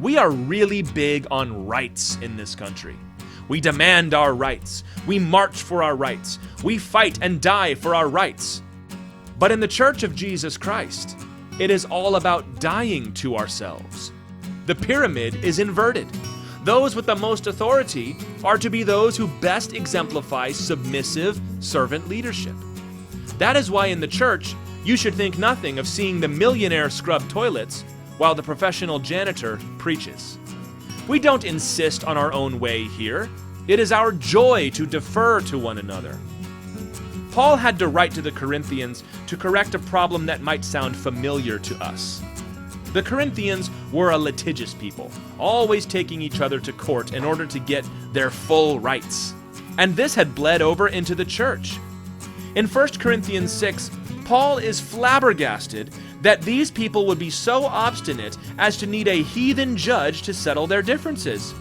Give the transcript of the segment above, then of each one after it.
We are really big on rights in this country. We demand our rights. We march for our rights. We fight and die for our rights. But in the Church of Jesus Christ, it is all about dying to ourselves. The pyramid is inverted. Those with the most authority are to be those who best exemplify submissive servant leadership. That is why in the church, you should think nothing of seeing the millionaire scrub toilets while the professional janitor preaches. We don't insist on our own way here. It is our joy to defer to one another. Paul had to write to the Corinthians to correct a problem that might sound familiar to us. The Corinthians were a litigious people, always taking each other to court in order to get their full rights. And this had bled over into the church. In 1 Corinthians 6, Paul is flabbergasted that these people would be so obstinate as to need a heathen judge to settle their differences.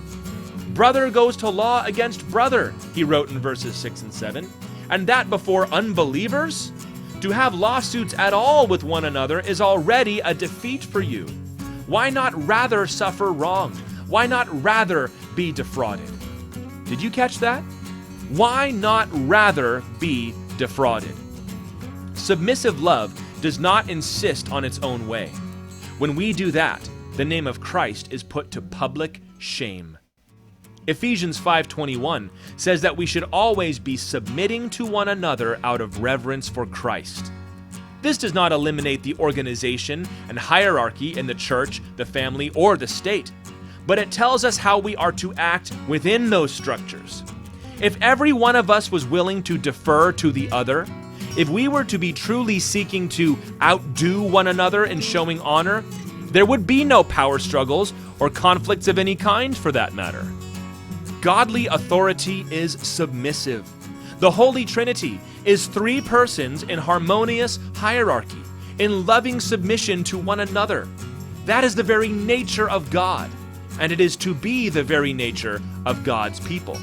Brother goes to law against brother, he wrote in verses 6 and 7, and that before unbelievers? To have lawsuits at all with one another is already a defeat for you. Why not rather suffer wrong? Why not rather be defrauded? Did you catch that? Why not rather be defrauded? Submissive love does not insist on its own way. When we do that, the name of Christ is put to public shame. Ephesians 5:21 says that we should always be submitting to one another out of reverence for Christ. This does not eliminate the organization and hierarchy in the church, the family, or the state, but it tells us how we are to act within those structures. If every one of us was willing to defer to the other, if we were to be truly seeking to outdo one another in showing honor, there would be no power struggles or conflicts of any kind for that matter. Godly authority is submissive. The Holy Trinity is three persons in harmonious hierarchy, in loving submission to one another. That is the very nature of God, and it is to be the very nature of God's people.